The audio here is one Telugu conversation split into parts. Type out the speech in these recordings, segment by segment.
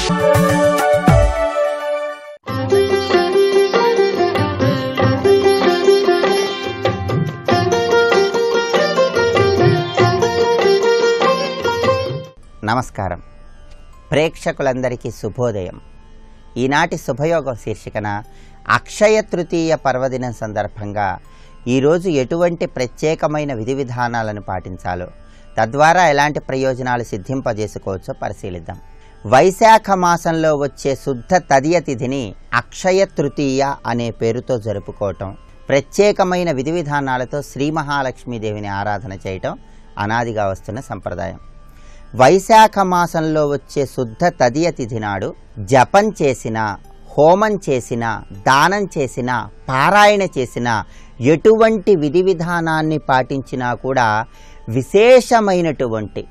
నమస్కారం. ప్రేక్షకులందరికీ శుభోదయం. ఈనాటి శుభయోగం శీర్షికన అక్షయ తృతీయ పర్వదినం సందర్భంగా ఈరోజు ఎటువంటి ప్రత్యేకమైన విధి విధానాలను పాటించాలో, తద్వారా ఎలాంటి ప్రయోజనాలు సిద్ధింపజేసుకోవచ్చో పరిశీలిద్దాం. వైశాఖ మాసంలో వచ్చే శుద్ధ తదియ తిథిని అక్షయ తృతీయ అనే పేరుతో జరుపుకోవటం, ప్రత్యేకమైన విధి విధానాలతో శ్రీ మహాలక్ష్మీదేవిని ఆరాధన చేయటం అనాదిగా వస్తున్న సంప్రదాయం. వైశాఖ మాసంలో వచ్చే శుద్ధ తదియ తిథి నాడు జపం చేసిన, హోమం చేసిన, దానం చేసిన, పారాయణ చేసిన, ఎటువంటి విధి విధానాన్ని పాటించినా కూడా విశేషమైనటువంటి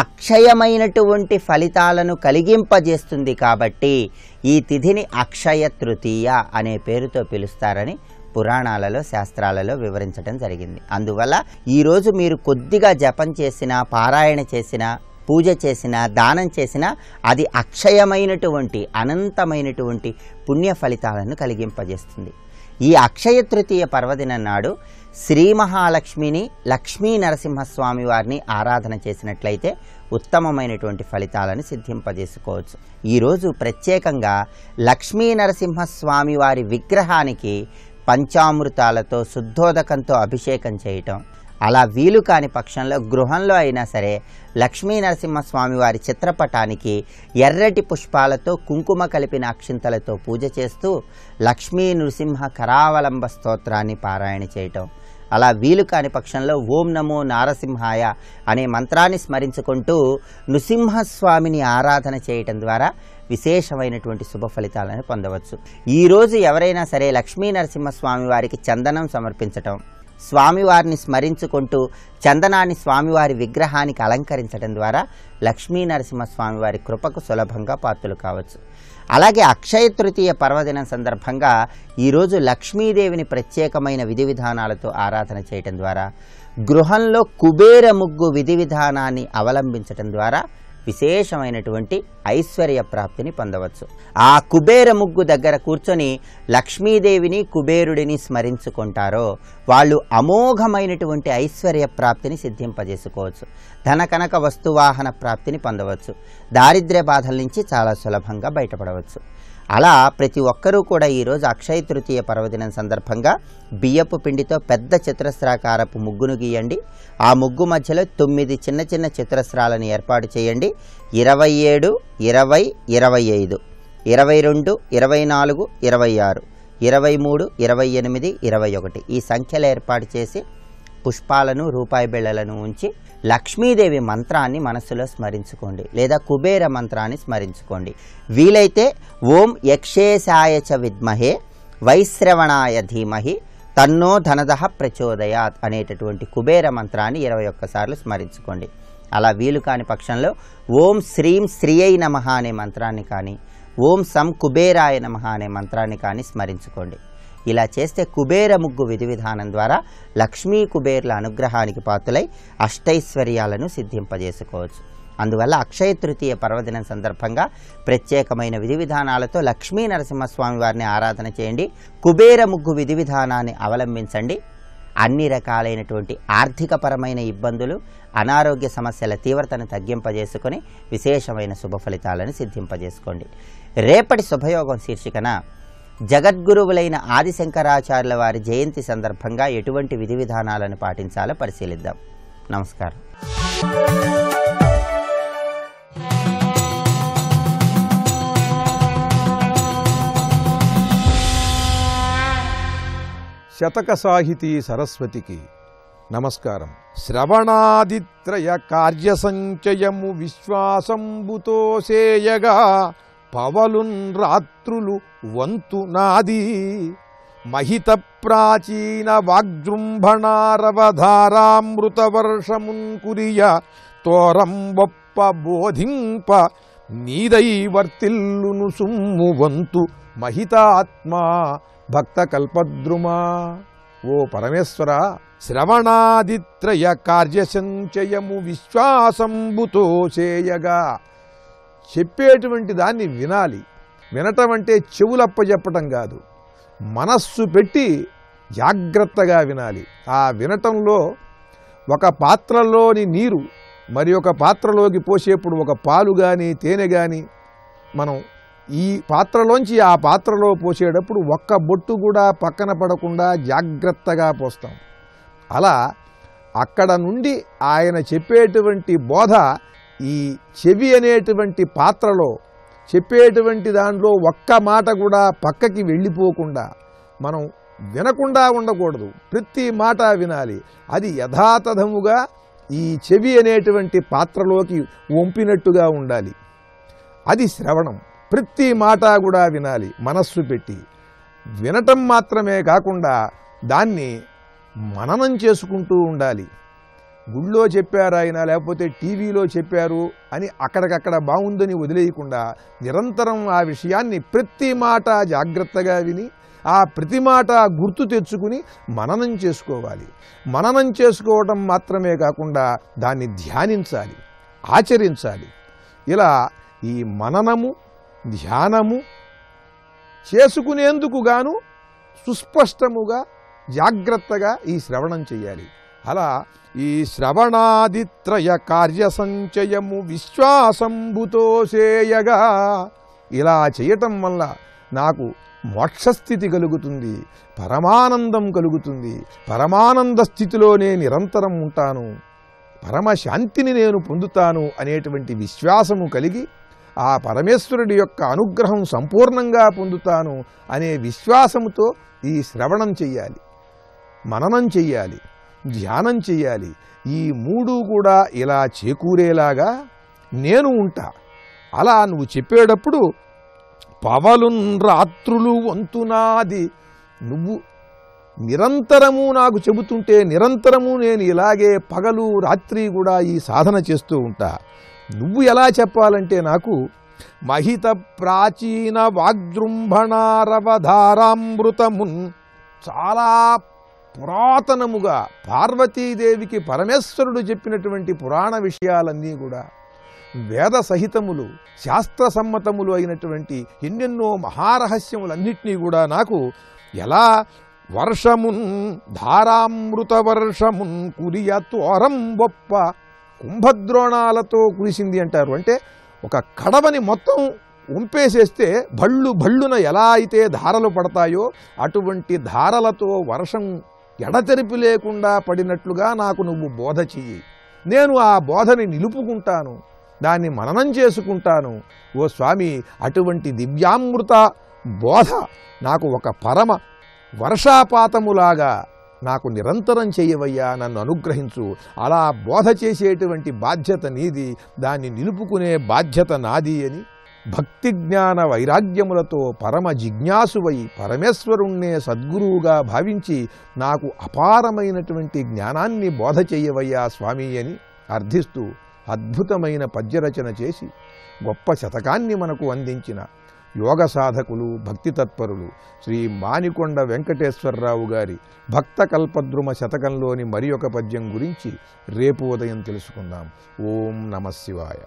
అక్షయమైనటువంటి ఫలితాలను కలిగింపజేస్తుంది. కాబట్టి ఈ తిథిని అక్షయ తృతీయ అనే పేరుతో పిలుస్తారని పురాణాలలో, శాస్త్రాలలో వివరించడం జరిగింది. అందువల్ల ఈరోజు మీరు కొద్దిగా జపం చేసినా, పారాయణ చేసినా, పూజ చేసిన, దానం చేసిన అది అక్షయమైనటువంటి అనంతమైనటువంటి పుణ్య ఫలితాలను కలిగింపజేస్తుంది. ఈ అక్షయ తృతీయ పర్వదినం నాడు శ్రీ మహాలక్ష్మిని, లక్ష్మీ నరసింహస్వామి వారిని ఆరాధన చేసినట్లయితే ఉత్తమమైనటువంటి ఫలితాలను సిద్ధింపజేసుకోవచ్చు. ఈరోజు ప్రత్యేకంగా లక్ష్మీ నరసింహస్వామి వారి విగ్రహానికి పంచామృతాలతో, శుద్ధోదకంతో అభిషేకం చేయటం, అలా వీలు కాని పక్షంలో గృహంలో అయినా సరే లక్ష్మీ నరసింహస్వామి వారి చిత్రపటానికి ఎర్రటి పుష్పాలతో, కుంకుమ కలిపిన అక్షింతలతో పూజ చేస్తూ లక్ష్మీ నృసింహ కరావలంబ స్తోత్రాన్ని పారాయణ చేయటం, అలా వీలు కాని పక్షంలో ఓం నమో నారసింహాయ అనే మంత్రాన్ని స్మరించుకుంటూ నృసింహస్వామిని ఆరాధన చేయటం ద్వారా విశేషమైనటువంటి శుభ ఫలితాలను పొందవచ్చు. ఈరోజు ఎవరైనా సరే లక్ష్మీ నరసింహస్వామి వారికి చందనం సమర్పించటం, స్వామివారిని స్మరించుకుంటూ చందనాన్ని స్వామివారి విగ్రహానికి అలంకరించడం ద్వారా లక్ష్మీ నరసింహస్వామి వారి కృపకు సులభంగా పాత్రలు కావచ్చు. అలాగే అక్షయ తృతీయ పర్వదినం సందర్భంగా ఈరోజు లక్ష్మీదేవిని ప్రత్యేకమైన విధి విధానాలతో ఆరాధన చేయటం ద్వారా, గృహంలో కుబేర ముగ్గు విధి విధానాన్ని అవలంబించటం ద్వారా విశేషమైనటువంటి ఐశ్వర్య ప్రాప్తిని పొందవచ్చు. ఆ కుబేర ముగ్గు దగ్గర కూర్చొని లక్ష్మీదేవిని, కుబేరుడిని స్మరించుకుంటారో వాళ్ళు అమోఘమైనటువంటి ఐశ్వర్య ప్రాప్తిని సిద్ధింపజేసుకోవచ్చు. ధన కనక వస్తువాహన ప్రాప్తిని పొందవచ్చు. దారిద్ర్య బాధల నుంచి చాలా సులభంగా బయటపడవచ్చు. అలా ప్రతి ఒక్కరూ కూడా ఈరోజు అక్షయ తృతీయ పర్వదినం సందర్భంగా బియ్యపు పిండితో పెద్ద చతురస్రాకారపు ముగ్గును గీయండి. ఆ ముగ్గు మధ్యలో 9 చిన్న చిన్న చతురస్రాలను ఏర్పాటు చేయండి. 27, 20, 25, 22, 24, 26, 23, 28, 21 ఈ సంఖ్యలు ఏర్పాటు చేసి పుష్పాలను, రూపాయి బిళ్ళలను ఉంచి లక్ష్మీదేవి మంత్రాన్ని మనస్సులో స్మరించుకోండి, లేదా కుబేర మంత్రాన్ని స్మరించుకోండి. వీలైతే ఓం యక్షేశాయ చ విద్మహే వైశ్రవణాయ ధీమహి తన్నో ధనదః ప్రచోదయాత్ అనేటటువంటి కుబేర మంత్రాన్ని 21 సార్లు స్మరించుకోండి. అలా వీలు కాని పక్షంలో ఓం శ్రీం శ్రీయై నమః అనే మంత్రాన్ని కానీ, ఓం సం కుబేరాయ నమః అనే మంత్రాన్ని కానీ స్మరించుకోండి. ఇలా చేస్తే కుబేర ముగ్గు విధి విధానం ద్వారా లక్ష్మీ కుబేర్ల అనుగ్రహానికి పాత్రులై అష్టైశ్వర్యాలను సిద్ధింపజేసుకోవచ్చు. అందువల్ల అక్షయ తృతీయ పర్వదినం సందర్భంగా ప్రత్యేకమైన విధి విధానాలతో లక్ష్మీ నరసింహస్వామి వారిని ఆరాధన చేయండి. కుబేర ముగ్గు విధి విధానాన్ని అవలంబించండి. అన్ని రకాలైనటువంటి ఆర్థికపరమైన ఇబ్బందులు, అనారోగ్య సమస్యల తీవ్రతను తగ్గింపజేసుకొని విశేషమైన శుభ ఫలితాలను సిద్ధింపజేసుకోండి. రేపటి శుభయోగం శీర్షికన జగద్గురువులైన ఆదిశంకరాచార్యుల వారి జయంతి సందర్భంగా ఎటువంటి విధి విధానాలను పాటించాలో పరిశీలిద్దాం. నమస్కారం. శతక సాహితీ సరస్వతికి నమస్కారం. శ్రవణాదిత్రయ కార్యసంచయము విశ్వాసంబుతో సేయగా పవలున్ రాత్రులు వంతు నాది మహిత ప్రాచీన వాగ్జృంభణారవధారామృత వర్షమున్ కురియ తోరం బొప్ప బోధింప నీదై వర్తిల్లును సుమ్ము వంతు మహితాత్మా భక్త కల్పద్రుమా. ఓ పరమేశ్వర, శ్రవణాదిత్రయ కార్యసంచయము విశ్వాసంబుతో చేయగా చెప్పేటువంటి దాన్ని వినాలి. వినటం అంటే చెవులప్పజెప్పటం కాదు, మనస్సు పెట్టి జాగ్రత్తగా వినాలి. ఆ వినటంలో ఒక పాత్రలోని నీరు మరి ఒక పాత్రలోకి పోసేప్పుడు ఒక పాలు కానీ తేనె కానీ మనం ఈ పాత్రలోంచి ఆ పాత్రలో పోసేటప్పుడు ఒక్క బొట్టు కూడా పక్కన పడకుండా జాగ్రత్తగా పోస్తాం. అలా అక్కడ నుండి ఆయన చెప్పేటువంటి బోధ ఈ చెవి అనేటువంటి పాత్రలో చెప్పేటువంటి దాంట్లో ఒక్క మాట కూడా పక్కకి వెళ్ళిపోకుండా మనం వినకుండా ఉండకూడదు. ప్రతి మాట వినాలి. అది యథాతథముగా ఈ చెవి అనేటువంటి పాత్రలోకి వంపినట్టుగా ఉండాలి. అది శ్రవణం. ప్రతి మాట కూడా వినాలి మనస్సు పెట్టి. వినటం మాత్రమే కాకుండా దాన్ని మననం చేసుకుంటూ ఉండాలి. గుళ్ళో చెప్పారు ఆయన, లేకపోతే టీవీలో చెప్పారు అని అక్కడికక్కడ బాగుందని వదిలేయకుండా నిరంతరం ఆ విషయాన్ని ప్రతి మాట జాగ్రత్తగా విని ఆ ప్రతి మాట గుర్తు తెచ్చుకుని మననం చేసుకోవాలి. మననం చేసుకోవడం మాత్రమే కాకుండా దాన్ని ధ్యానించాలి, ఆచరించాలి. ఇలా ఈ మననము ధ్యానము చేసుకునేందుకు గాను సుస్పష్టముగా జాగ్రత్తగా ఈ శ్రవణం చెయ్యాలి. అలా ఈ శ్రవణాదిత్రయ కార్య సంచయము విశ్వాసంబుతో చేయగా ఇలా చేయటం వల్ల నాకు మోక్షస్థితి కలుగుతుంది, పరమానందం కలుగుతుంది, పరమానంద స్థితిలోనే నిరంతరం ఉంటాను, పరమశాంతిని నేను పొందుతాను అనేటువంటి విశ్వాసము కలిగి ఆ పరమేశ్వరుడి యొక్క అనుగ్రహం సంపూర్ణంగా పొందుతాను అనే విశ్వాసముతో ఈ శ్రవణం చెయ్యాలి, మననం చెయ్యాలి, ధ్యానం చెయ్యాలి. ఈ మూడు కూడా ఇలా చేకూరేలాగా నేను ఉంటా. అలా నువ్వు చెప్పేటప్పుడు పవలున్ రాత్రులు వంతునాది, నువ్వు నిరంతరము నాకు చెబుతుంటే నిరంతరము నేను ఇలాగే పగలు రాత్రి కూడా ఈ సాధన చేస్తూ ఉంటా. నువ్వు ఎలా చెప్పాలంటే నాకు మహిత ప్రాచీన వాగ్జృంభణారవధారామృతమున్, చాలా పురాతనముగా పార్వతీదేవికి పరమేశ్వరుడు చెప్పినటువంటి పురాణ విషయాలన్నీ కూడా వేద సహితములు శాస్త్ర సమ్మతములు అయినటువంటి ఎన్నెన్నో మహారహస్యములన్నింటినీ కూడా నాకు ఎలా వర్షమున్ ధారామృత వర్షమున్ కురియ తోరం గొప్ప కుంభద్రోణాలతో కురిసింది అంటారు. అంటే ఒక కడవని మొత్తం ఉంపేసేస్తే భళ్ళు భళ్ళున ఎలా అయితే ధారలు పడతాయో అటువంటి ధారలతో వర్షం ఎడతెరిపి లేకుండా పడినట్లుగా నాకు నువ్వు బోధ చెయ్యి. నేను ఆ బోధని నిలుపుకుంటాను, దాన్ని మననం చేసుకుంటాను. ఓ స్వామి, అటువంటి దివ్యామృత బోధ నాకు ఒక పరమ వర్షాపాతములాగా నాకు నిరంతరం చేయవయ్యా, నన్ను అనుగ్రహించు. అలా బోధ చేసేటువంటి బాధ్యత నీది, దాన్ని నిలుపుకునే బాధ్యత నాది అని భక్తి జ్ఞాన వైరాగ్యములతో పరమ జిజ్ఞాసువై పరమేశ్వరుణ్ణే సద్గురువుగా భావించి నాకు అపారమైనటువంటి జ్ఞానాన్ని బోధ చెయ్యవయ్యా స్వామి అని అర్థిస్తూ అద్భుతమైన పద్యరచన చేసి గొప్ప శతకాన్ని మనకు అందించిన యోగ సాధకులు భక్తి తత్పరులు శ్రీ మానికొండ వెంకటేశ్వరరావు గారి భక్త కల్పద్రుమ శతకంలోని మరి ఒక పద్యం గురించి రేపు ఉదయం తెలుసుకుందాం. ఓం నమః శివాయ.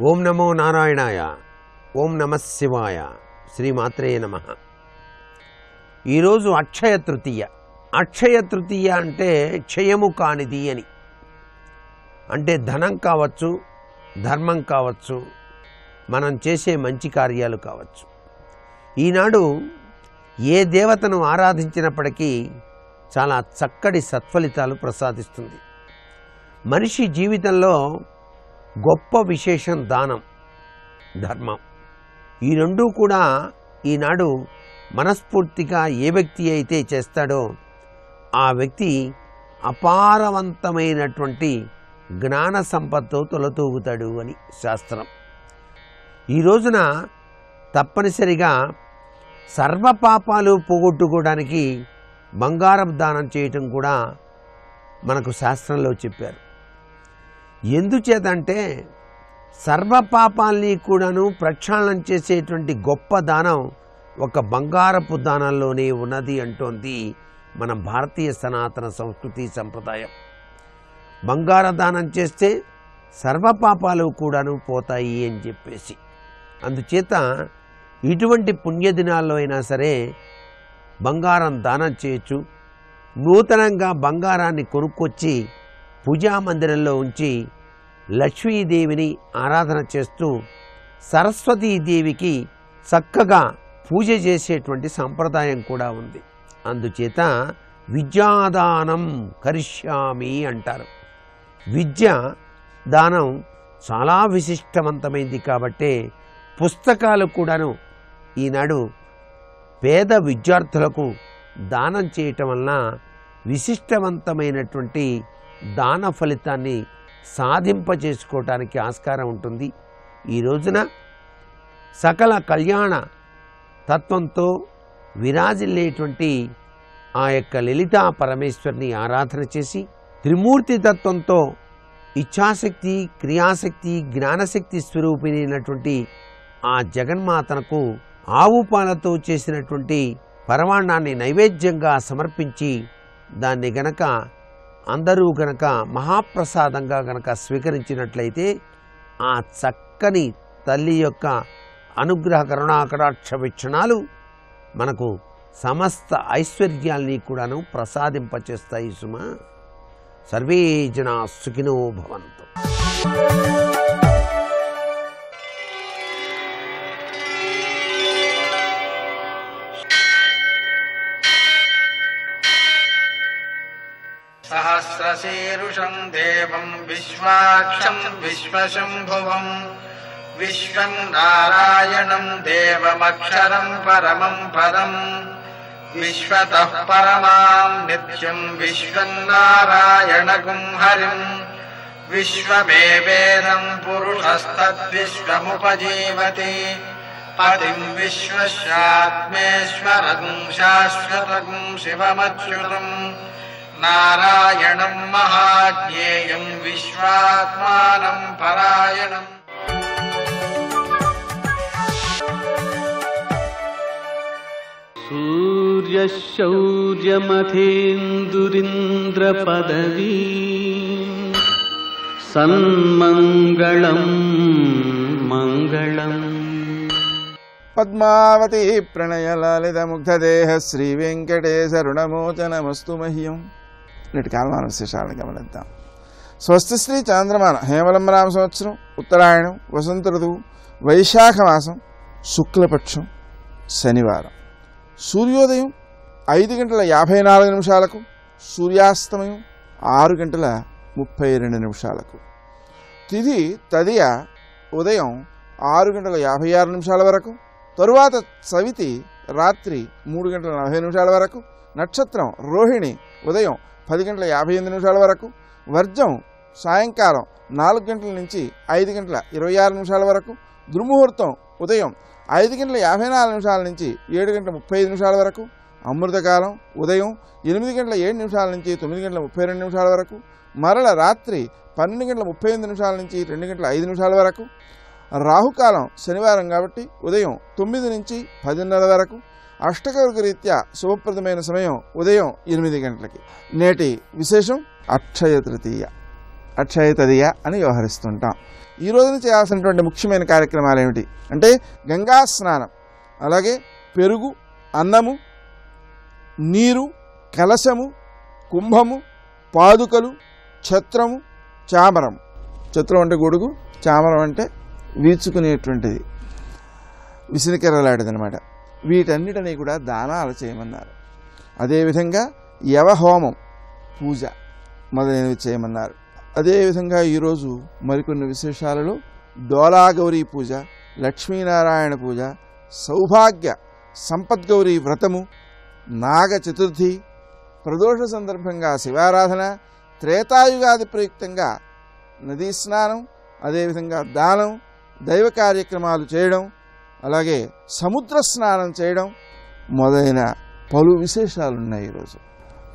ఓం నమో నారాయణాయ. ఓం నమః శివాయ. శ్రీమాత్రే నమః. ఈరోజు అక్షయ తృతీయ. అక్షయ తృతీయ అంటే క్షయము కానిది అని. అంటే ధనం కావచ్చు, ధర్మం కావచ్చు, మనం చేసే మంచి కార్యాలు కావచ్చు. ఈనాడు ఏ దేవతను ఆరాధించినప్పటికీ చాలా చక్కటి సత్ఫలితాలు ప్రసాదిస్తుంది. మనిషి జీవితంలో గొప్ప విశేషం దానం, ధర్మం. ఈ రెండూ కూడా ఈనాడు మనస్ఫూర్తిగా ఏ వ్యక్తి అయితే చేస్తాడో ఆ వ్యక్తి అపారవంతమైనటువంటి జ్ఞాన సంపత్తో తొలతూగుతాడు అని శాస్త్రం. ఈ రోజున తప్పనిసరిగా సర్వ పాపాలు పోగొట్టుకోవడానికి బంగారం దానం చేయటం కూడా మనకు శాస్త్రంలో చెప్పారు. ఎందుచేతంటే సర్వ పాపాల్ని కూడాను ప్రక్షాళన చేసేటువంటి గొప్ప దానం ఒక బంగారపు దానంలోనే ఉన్నది అంటోంది మన భారతీయ సనాతన సంస్కృతి సంప్రదాయం. బంగార దానం చేస్తే సర్వపాపాలు కూడాను పోతాయి అని చెప్పేసి, అందుచేత ఇటువంటి పుణ్యదినాల్లో అయినా సరే బంగారం దానం చేయొచ్చు. నూతనంగా బంగారాన్ని కొనుక్కొచ్చి పూజామందిరంలో ఉంచి లక్ష్మీదేవిని ఆరాధన చేస్తూ సరస్వతీదేవికి చక్కగా పూజ చేసేటువంటి సంప్రదాయం కూడా ఉంది. అందుచేత విద్యాదానం కరిష్యామి అంటారు. విద్య దానం చాలా విశిష్టవంతమైంది కాబట్టి పుస్తకాలు కూడాను ఈనాడు పేద విద్యార్థులకు దానం చేయటం వలన విశిష్టవంతమైనటువంటి దాన ఫలితాన్ని సాధింపజేసుకోవటానికి ఆస్కారం ఉంటుంది. ఈ రోజున సకల కళ్యాణ తత్వంతో విరాజిల్లేటువంటి ఆ యొక్క లలితా పరమేశ్వరిని ఆరాధన చేసి త్రిమూర్తి తత్వంతో ఇచ్ఛాశక్తి, క్రియాశక్తి, జ్ఞానశక్తి స్వరూపిణైనటువంటి ఆ జగన్మాతనకు ఆవు పాలతో చేసినటువంటి పరమాన్నాన్ని నైవేద్యంగా సమర్పించి దాన్ని గనక అందరూ గనక మహాప్రసాదంగా గనక స్వీకరించినట్లయితే ఆ చక్కని తల్లి యొక్క అనుగ్రహ కరుణాకటాక్ష వీక్షణాలు మనకు సమస్త ఐశ్వర్యాల్ని కూడాను ప్రసాదింపచేస్తాయి సుమ. సర్వే జనా సుఖినో భవంతు. सहस्रशीर्षं देवं विश्वाक्षं विश्वशम्भुवं विश्वं नारायणं देवमक्षरं परमं पदं विश्वतः परमां नित्यं विश्वं नारायणगुं हरिं विश्वमेवेदं पुरुषस्तद्विश्वमुपजीवति पतिं विश्वस्यात्मेश्वरगुं शाश्वतगुं शिवमच्युतम् नारायणं महाज्ञेयं विश्वात्मानं परायणम्. सूर्यशौर्यमथेन्दुरिन्द्रपदवी सन्मङ्गलं मङ्गलम्. పద్మావతి ప్రణయలలిత ముగ్ధదేహ శ్రీ వెంకటేశ రుణమోచనమస్తు మహ్యం. నేటి కాలమాన విశేషాలను గమనిద్దాం. స్వస్తి శ్రీ చాంద్రమాన హేమలంబరామ సంవత్సరం, ఉత్తరాయణం, వసంత ఋతువు, వైశాఖ మాసం, శుక్లపక్షం, శనివారం. సూర్యోదయం 5:54 సూర్యాస్తమయం 6:32. తిథి తదియ ఉదయం 6:56 వరకు, తరువాత సవితి రాత్రి 3:40 వరకు, నక్షత్రం రోహిణి ఉదయం 10:58 వరకు, వర్జం సాయంకాలం 4 గంటల నుంచి 5:26 వరకు, దుర్ముహూర్తం ఉదయం 5:54 నుంచి 7:35 వరకు, అమృతకాలం ఉదయం 8:07 నుంచి 9:32 వరకు, మరల రాత్రి 12:38 నుంచి 2:05 వరకు, రాహుకాలం శనివారం కాబట్టి ఉదయం 9 నుంచి 10:30 వరకు, అష్టకవర్గ రీత్యా శుభప్రదమైన సమయం ఉదయం 8 గంటలకి. నేటి విశేషం అక్షయ తృతీయ, అక్షయ తదియ అని వ్యవహరిస్తుంటాం. ఈ రోజున చేయాల్సినటువంటి ముఖ్యమైన కార్యక్రమాలు ఏమిటి అంటే గంగా స్నానం, అలాగే పెరుగు, అన్నము, నీరు, కలశము, కుంభము, పాదుకలు, ఛత్రము, చామరం. ఛత్రం అంటే గొడుగు, చామరం అంటే వీచుకునేటువంటిది, విసినికెరలాంటిది అనమాట. వీటన్నిటినీ కూడా దానాలు చేయమన్నారు. అదేవిధంగా యవహోమం, పూజ మొదలైనవి చేయమన్నారు. అదేవిధంగా ఈరోజు మరికొన్ని విశేషాలలో డోలాగౌరీ పూజ, లక్ష్మీనారాయణ పూజ, సౌభాగ్య సంపద్గౌరీ వ్రతము, నాగ చతుర్థి, ప్రదోష సందర్భంగా శివారాధన, త్రేతాయుగాది ప్రయుక్తంగా నదీ స్నానం, అదేవిధంగా దానం, దైవ కార్యక్రమాలు చేయడం, అలాగే సముద్ర స్నానం చేయడం మొదలైన పలు విశేషాలు ఉన్నాయి ఈరోజు.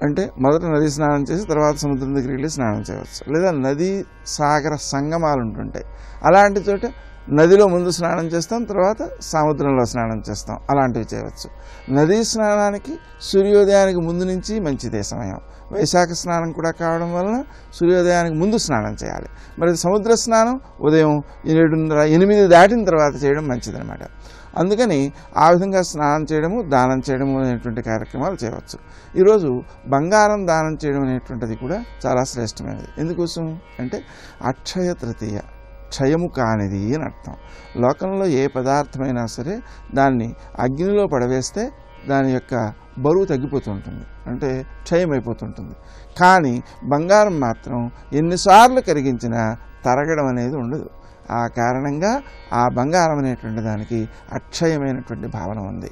అంటే మొదట నదీ స్నానం చేసి తర్వాత సముద్రం దగ్గరికి వెళ్ళి స్నానం చేయవచ్చు, లేదా నదీ సాగర సంగమాలు ఉంటుంటాయి. అలాంటి చోట నదిలో ముందు స్నానం చేస్తాం, తర్వాత సముద్రంలో స్నానం చేస్తాం, అలాంటివి చేయవచ్చు. నదీ స్నానానికి సూర్యోదయానికి ముందు నుంచి మంచిదే సమయం. వైశాఖ స్నానం కూడా కావడం వలన సూర్యోదయానికి ముందు స్నానం చేయాలి. మరి సముద్ర స్నానం ఉదయం 7:30, 8 దాటిన తర్వాత చేయడం మంచిదన్నమాట. అందుకని ఆ విధంగా స్నానం చేయడము, దానం చేయడము అనేటువంటి కార్యక్రమాలు చేయవచ్చు. ఈరోజు బంగారం దానం చేయడం అనేటువంటిది కూడా చాలా శ్రేష్టమైనది. ఎందుకోసం అంటే అక్షయ తృతీయ, క్షయము కానిది అని అర్థం. లోకంలో ఏ పదార్థమైనా సరే దాన్ని అగ్నిలో పడవేస్తే దాని యొక్క బరువు తగ్గిపోతుంటుంది, అంటే క్షయమైపోతుంటుంది. కానీ బంగారం మాత్రం ఎన్నిసార్లు కరిగించినా తరగడం అనేది ఉండదు. ఆ కారణంగా ఆ బంగారం అనేటువంటి దానికి అక్షయమైనటువంటి భావన ఉంది.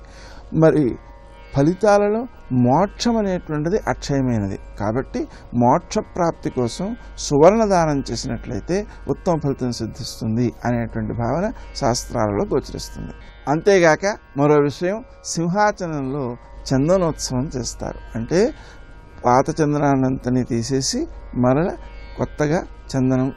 మరి ఫలితాలలో మోక్షం అనేటువంటిది అక్షయమైనది కాబట్టి మోక్ష ప్రాప్తి కోసం సువర్ణ దానం చేసినట్లయితే ఉత్తమ ఫలితం సిద్ధిస్తుంది అనేటువంటి భావన శాస్త్రాలలో గోచరిస్తుంది. అంతేగాక మరో విషయం, సింహాచలంలో చందనోత్సవం చేస్తారు. అంటే పాత చందనాన్నంతని తీసేసి మరల కొత్తగా చందనం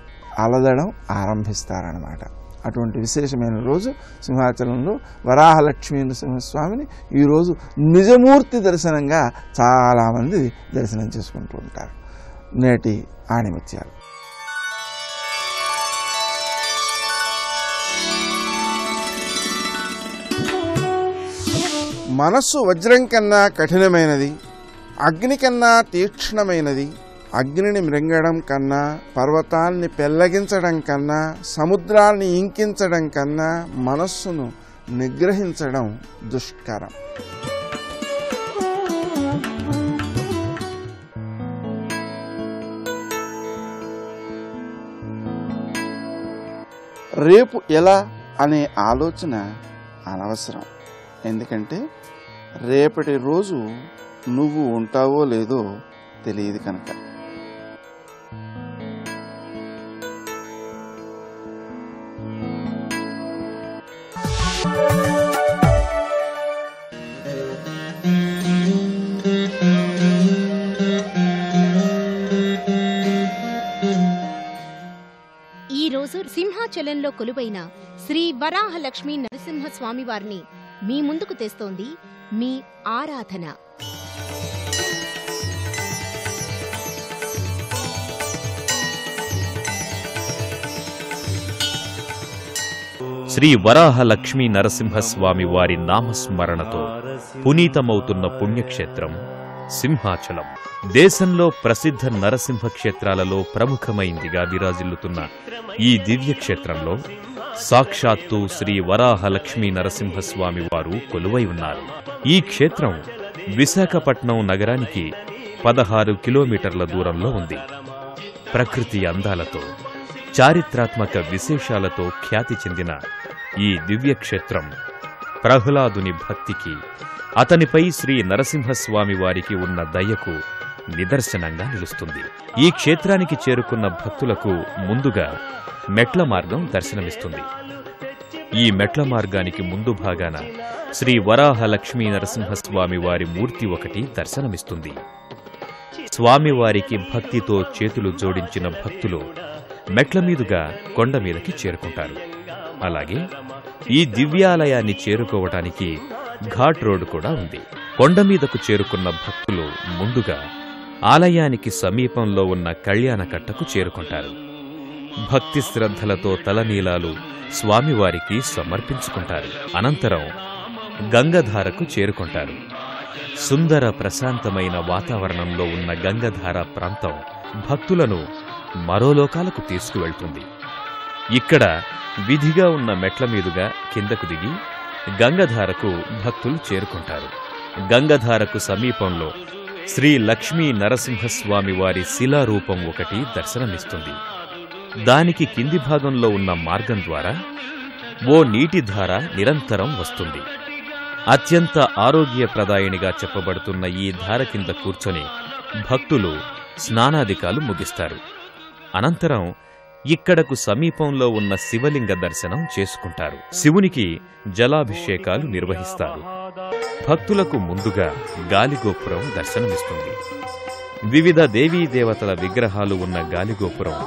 అలదడం ఆరంభిస్తారన్నమాట. అటువంటి విశేషమైన రోజు సింహాచలంలో వరాహలక్ష్మీ నరసింహస్వామిని ఈరోజు నిజమూర్తి దర్శనంగా చాలామంది దర్శనం చేసుకుంటూ ఉంటారు. నేటి ఆణిముత్యాలు. మనస్సు వజ్రం కన్నా కఠినమైనది, అగ్ని కన్నా తీక్ష్ణమైనది. అగ్నిని మృంగడం కన్నా, పర్వతాన్ని పెళ్లగించడం కన్నా, సముద్రాన్ని ఇంకించడం కన్నా మనస్సును నిగ్రహించడం దుష్కరం. రేపు ఎలా అనే ఆలోచన అనవసరం. ఎందుకంటే రేపటి రోజు నువ్వు ఉంటావో లేదో తెలియదు కనుక. ఈరోజు సింహాచలంలో కొలువైన శ్రీ వరాహలక్ష్మీ నరసింహస్వామి వారిని మీ ముందుకు తెస్తోంది మీ ఆరాధన. శ్రీ వరాహలక్ష్మీ నరసింహస్వామి వారి నామస్మరణతో పునీతమవుతున్న పుణ్యక్షేత్రం సింహాచలం. దేశంలో ప్రసిద్ధ నరసింహ క్షేత్రాలలో ప్రముఖమైందిగా విరాజిల్లుతున్న ఈ దివ్యక్షేత్రంలో సాక్షాత్తు శ్రీ వరాహలక్ష్మీ నరసింహస్వామి వారు కొలువై ఉన్నారు. ఈ క్షేత్రం విశాఖపట్నం నగరానికి 16 కిలోమీటర్ల దూరంలో ఉంది. ప్రకృతి అందాలతో, చారిత్రాత్మక విశేషాలతో ఖ్యాతి చెందిన ఈ దివ్యక్షేత్రం ప్రహ్లాదుని భక్తికి, అతనిపై శ్రీ నరసింహస్వామి వారికి ఉన్న దయకు నిదర్శనంగా నిలుస్తుంది. ఈ క్షేత్రానికి చేరుకున్న భక్తులకు ముందుగా మెట్ల మార్గం దర్శనమిస్తుంది. ఈ మెట్ల మార్గానికి ముందు భాగాన శ్రీ వరాహలక్ష్మీ నరసింహస్వామి వారి మూర్తి ఒకటి దర్శనమిస్తుంది. స్వామివారికి భక్తితో చేతులు జోడించిన భక్తులు మెట్ల మీదుగా కొండ మీదకి చేరుకుంటారు. అలాగే ఈ దివ్యాలయాన్ని చేరుకోవటానికి ఘాట్ రోడ్డు కూడా ఉంది. కొండ మీదకు చేరుకున్న భక్తులు ముందుగా ఆలయానికి సమీపంలో ఉన్న కళ్యాణకట్టకు చేరుకుంటారు. భక్తి శ్రద్ధలతో తలనీలాలు స్వామివారికి సమర్పించుకుంటారు. అనంతరం గంగధారకు చేరుకుంటారు. సుందర ప్రశాంతమైన వాతావరణంలో ఉన్న గంగధార ప్రాంతం భక్తులను మరో లోకాలకు తీసుకువెళ్తుంది. ఇక్కడ విధిగా ఉన్న మెట్ల మీదుగా కిందకు దిగి గంగధారకు భక్తులు చేరుకుంటారు. గంగధారకు సమీపంలో శ్రీ లక్ష్మీ నరసింహస్వామి వారి శిలారూపం ఒకటి దర్శనమిస్తుంది. దానికి కింది భాగంలో ఉన్న మార్గం ద్వారా ఓ నీటిధార నిరంతరం వస్తుంది. అత్యంత ఆరోగ్యప్రదాయినిగా చెప్పబడుతున్న ఈ ధార కింద కూర్చొని భక్తులు స్నానాధికాలు ముగిస్తారు. అనంతరం ఇక్కడకు సమీపంలో ఉన్న శివలింగ దర్శనం చేసుకుంటారు. శివునికి జలాభిషేకాలు నిర్వహిస్తారు. భక్తులకు ముందుగా గాలిగోపురం దర్శనమిస్తుంది. వివిధ దేవీదేవతల విగ్రహాలు ఉన్న గాలిగోపురం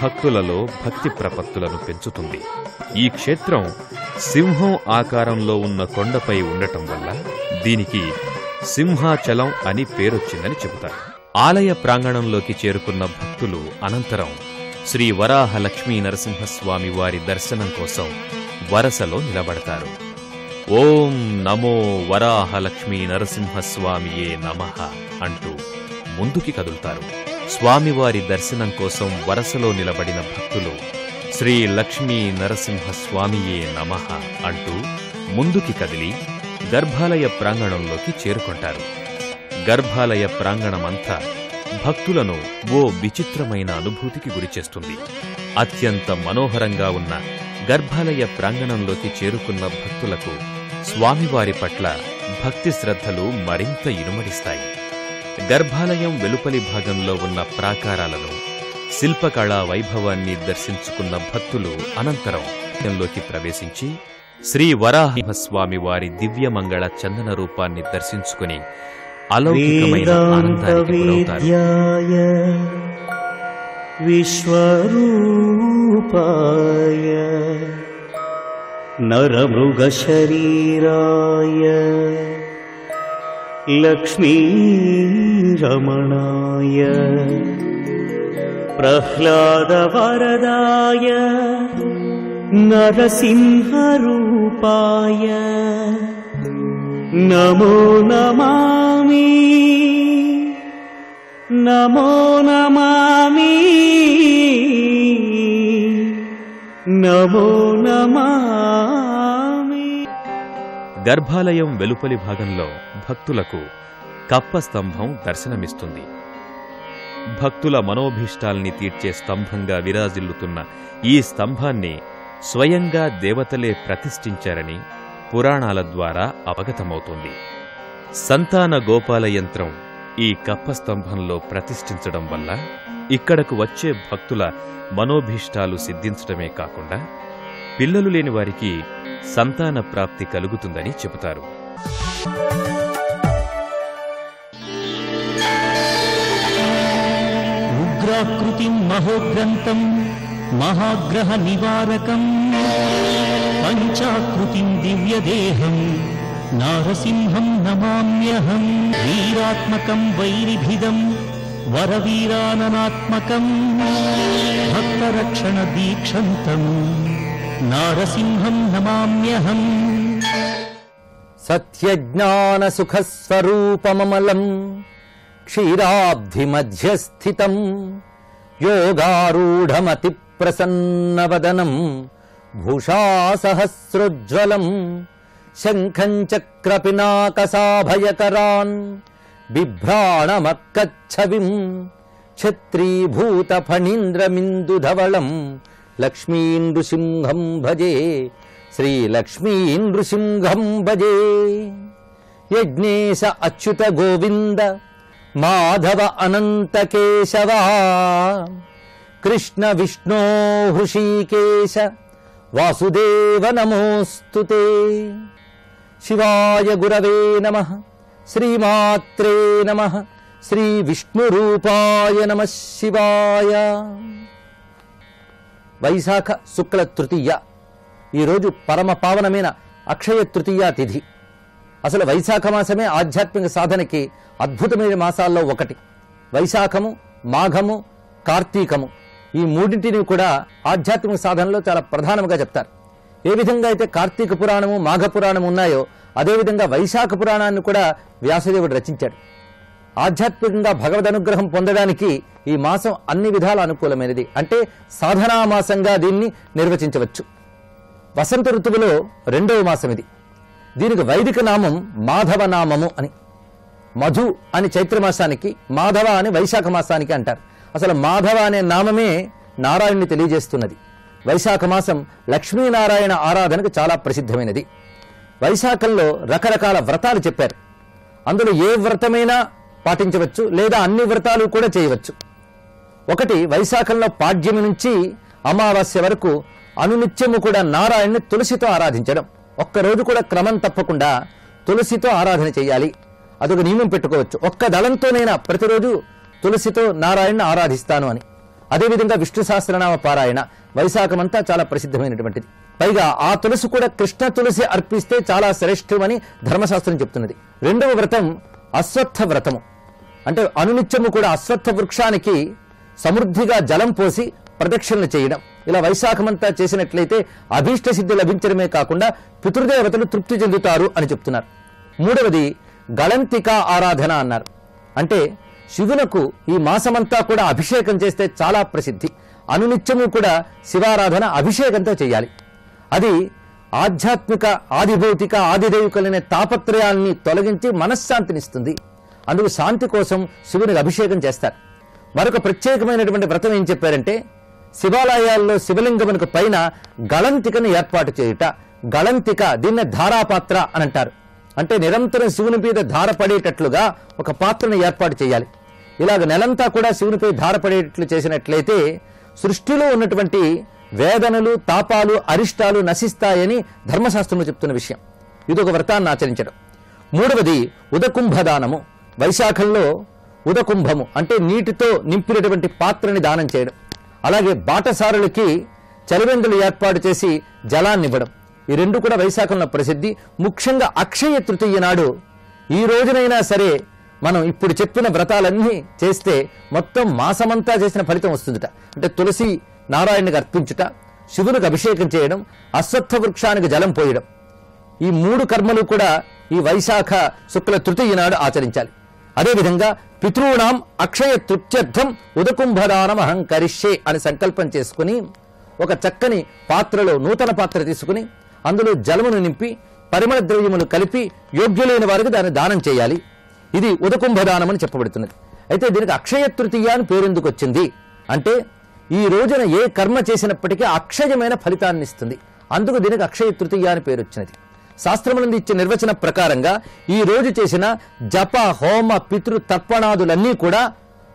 భక్తులలో భక్తి ప్రపత్తులను పెంచుతుంది. ఈ క్షేత్రం సింహం ఆకారంలో ఉన్న కొండపై ఉండటం వల్ల దీనికి సింహాచలం అని పేరొచ్చిందని చెబుతారు. ఆలయ ప్రాంగణంలోకి చేరుకున్న భక్తులు అనంతరం శ్రీ వరాహ లక్ష్మీ నరసింహస్వామి వారి దర్శనం కోసం వరసలో నిలబడతారు. ఓం నమో వరాహ లక్ష్మీ నరసింహస్వామియే నమః అంటూ ముందుకి కదులుతారు. స్వామివారి దర్శనం కోసం వరసలో నిలబడిన భక్తులు శ్రీ లక్ష్మీ నరసింహస్వామియే నమః అంటూ ముందుకి కదిలి గర్భాలయ ప్రాంగణంలోకి చేరుకుంటారు. గర్భాలయ ప్రాంగణమంతా భక్తులను ఓ విచిత్రమైన అనుభూతికి గురిచేస్తుంది. అత్యంత మనోహరంగా ఉన్న గర్భాలయ ప్రాంగణంలోకి చేరుకున్న భక్తులకు స్వామివారి పట్ల భక్తి శ్రద్ధలు మరింత ఇనుమడిస్తాయి. గర్భాలయం వెలుపలి భాగంలో ఉన్న ప్రాకారాలను, శిల్పకళా వైభవాన్ని దర్శించుకున్న భక్తులు అనంతరం లోకి ప్రవేశించి శ్రీ వరాహస్వామి వారి దివ్యమంగళ చందన రూపాన్ని దర్శించుకుని అలౌకికమైన ఆనందానికి గురవుతారు. విశ్వరూపాయ నరమృగ శరీరాయ లక్ష్మీ రమణాయ ప్రహ్లాద వరదాయ నరసింహరూపాయ నమో నమామి నమో నమామి నమో నమామి. గర్భాలయం వెలుపలి భాగంలో భక్తులకు కప్ప స్తంభం దర్శనమిస్తుంది. భక్తుల మనోభీష్టాల్ని తీర్చే స్తంభంగా విరాజిల్లుతున్న ఈ స్తంభాన్ని స్వయంగా దేవతలే ప్రతిష్ఠించారని పురాణాల ద్వారా అవగతమవుతుంది. సంతాన గోపాల యంత్రం ఈ కప్ప స్తంభంలో ప్రతిష్ఠించడం వల్ల ఇక్కడకు వచ్చే భక్తుల మనోభీష్టాలు సిద్ధించడమే కాకుండా పిల్లలు లేని వారికి సంతాన ప్రాప్తి కలుగుతుందని చెబుతారు. ఉగ్రాకృతిం మహోగ్రంథం మహాగ్రహ నివారకం పంచాకృతిం దివ్యదేహం నారసింహం నమామ్యహం వీరాత్మకం వైరిభిదం వరవీరాననాత్మకం భక్తరక్షణ దీక్షంతం నారసింహం నమామ్యహం. సత్యజ్ఞాన సుఖస్వరూపమమలం క్షీరాబ్ధి మధ్యస్థితం యోగారూఢమతి ప్రసన్నవదనం భూషాసహస్రోజ్వలం శంఖం చక్రపినాకసాభయకరాన్ బిభ్రాణమక్కచ్చవిం ఛత్రీభూత ఫణీంద్రమిందుధవళం లక్ష్మీనృసింహం భజే శ్రీలక్ష్మీనృసింహం భజే. యజ్ఞేశ అచ్యుత గోవింద మాధవ అనంత కేశవ కృష్ణ విష్ణో హృషీకేశ వాసుదేవ నమోస్తుతే. శివాయ గురవే నమః శ్రీమాత్రే నమః శ్రీ విష్ణురూపాయ నమః శివాయ. వైశాఖ శుక్ల తృతీయ ఈరోజు పరమ పావనమైన అక్షయ తృతీయ తిథి. అసలు వైశాఖ మాసమే ఆధ్యాత్మిక సాధనకి అద్భుతమైన మాసాల్లో ఒకటి. వైశాఖము, మాఘము, కార్తీకము ఈ మూడింటిని కూడా ఆధ్యాత్మిక సాధనలో చాలా ప్రధానంగా చెప్తారు. ఏ విధంగా అయితే కార్తీక పురాణము, మాఘ పురాణము ఉన్నాయో అదేవిధంగా వైశాఖ పురాణాన్ని కూడా వ్యాసదేవుడు రచించాడు. ఆధ్యాత్మికంగా భగవద్ అనుగ్రహం పొందడానికి ఈ మాసం అన్ని విధాల అనుకూలమైనది. అంటే సాధనా మాసంగా దీన్ని నిర్వచించవచ్చు. వసంత ఋతువులో రెండవ మాసం ఇది. దీనికి వైదిక నామం మాధవ నామము అని. మధు అని చైత్రమాసానికి, మాధవ అని వైశాఖ మాసానికి అంటారు. అసలు మాధవ అనే నామమే నారాయణుని తెలియజేస్తున్నది. వైశాఖ మాసం లక్ష్మీనారాయణ ఆరాధనకు చాలా ప్రసిద్ధమైనది. వైశాఖంలో రకరకాల వ్రతాలు చెప్పారు. అందులో ఏ వ్రతమైనా పాటించవచ్చు, లేదా అన్ని వ్రతాలు కూడా చేయవచ్చు. ఒకటి, వైశాఖంలో పాడ్యమి నుంచి అమావాస్య వరకు అనునిత్యము కూడా నారాయణ్ణి తులసితో ఆరాధించడం. ఒక్కరోజు కూడా క్రమం తప్పకుండా తులసితో ఆరాధన చేయాలి. అదొక నియమం పెట్టుకోవచ్చు. ఒక్క దళంతోనైనా ప్రతిరోజు తులసితో నారాయణ్ని ఆరాధిస్తాను అని. అదేవిధంగా విష్ణు సహస్రనామ పారాయణ వైశాఖమంతా చాలా ప్రసిద్ధమైనటువంటిది. పైగా ఆ తులసి కూడా కృష్ణ తులసి అర్పిస్తే చాలా శ్రేష్టమని ధర్మశాస్త్రం చెప్తున్నది. రెండవ వ్రతం అశ్వత్థ వ్రతము. అంటే అనునిత్యము కూడా అశ్వత్థ వృక్షానికి సమృద్ధిగా జలం పోసి ప్రదక్షిణలు చేయడం. ఇలా వైశాఖమంతా చేసినట్లయితే అభీష్ట సిద్ధి లభించడమే కాకుండా పితృదేవతలు తృప్తి చెందుతారు అని చెప్తున్నారు. మూడవది గళంతిక ఆరాధన అన్నారు. అంటే శివునకు ఈ మాసమంతా కూడా అభిషేకం చేస్తే చాలా ప్రసిద్ధి. అనునిత్యము కూడా శివారాధన అభిషేకంతో చేయాలి. అది ఆధ్యాత్మిక, ఆదిభౌతిక, ఆదిదైవికలైన తాపత్రయాల్ని తొలగించి మనశ్శాంతినిస్తుంది. అందుకు శాంతి కోసం శివునికి అభిషేకం చేస్తారు. మరొక ప్రత్యేకమైనటువంటి వ్రతం ఏం చెప్పారంటే శివాలయాల్లో శివలింగమునకు పైన గళంతికను ఏర్పాటు చేయుట. గళంతిక, దీన్నే ధారాపాత్ర అని అంటారు. అంటే నిరంతరం శివుని మీద ధార పడేటట్లుగా ఒక పాత్రను ఏర్పాటు చేయాలి. ఇలాగ నెలంతా కూడా శివునిపై ధార పడేటట్లు చేసినట్లయితే సృష్టిలో ఉన్నటువంటి వేదనలు, తాపాలు, అరిష్టాలు నశిస్తాయని ధర్మశాస్త్రంలో చెప్తున్న విషయం. ఇదొక వ్రతాన్ని ఆచరించడం. మూడవది ఉదకుంభదానము. వైశాఖంలో ఉదకుంభము అంటే నీటితో నింపినటువంటి పాత్రని దానం చేయడం. అలాగే బాటసారులకి చలివెందులు ఏర్పాటు చేసి జలాన్ని ఇవ్వడం. ఈ రెండు కూడా వైశాఖంలో ప్రసిద్ధి. ముఖ్యంగా అక్షయ తృతీయ నాడు ఈ రోజునైనా సరే మనం ఇప్పుడు చెప్పిన వ్రతాలన్నీ చేస్తే మొత్తం మాసమంతా చేసిన ఫలితం వస్తుందట. అంటే తులసి నారాయణునికి అర్పించుట, శివునికి అభిషేకం చేయడం, అశ్వత్థ వృక్షానికి జలం పోయడం, ఈ మూడు కర్మలు కూడా ఈ వైశాఖ శుక్ల తృతీయ నాడు ఆచరించాలి. అదేవిధంగా పితృణాం అక్షయ తృప్త్యర్థం ఉదకుంభదానం అహంకరిష్యే అని సంకల్పం చేసుకుని ఒక చక్కని పాత్రలో, నూతన పాత్ర తీసుకుని అందులో జలమును నింపి పరిమళ ద్రవ్యములు కలిపి యోగ్యులైన వారికి దాన్ని దానం చేయాలి. ఇది ఉదకుంభదానం అని చెప్పబడుతున్నది. అయితే దీనికి అక్షయ తృతీయ అని పేరెందుకు వచ్చింది అంటే ఈ రోజున ఏ కర్మ చేసినప్పటికీ అక్షయమైన ఫలితాన్ని ఇస్తుంది. అందుకు దీనికి అక్షయ తృతీయ అని పేరు వచ్చినది. శాస్త్రములందు ఇచ్చే నిర్వచన ప్రకారంగా ఈ రోజు చేసిన జప, హోమ, పితృ తర్పణాదులన్నీ కూడా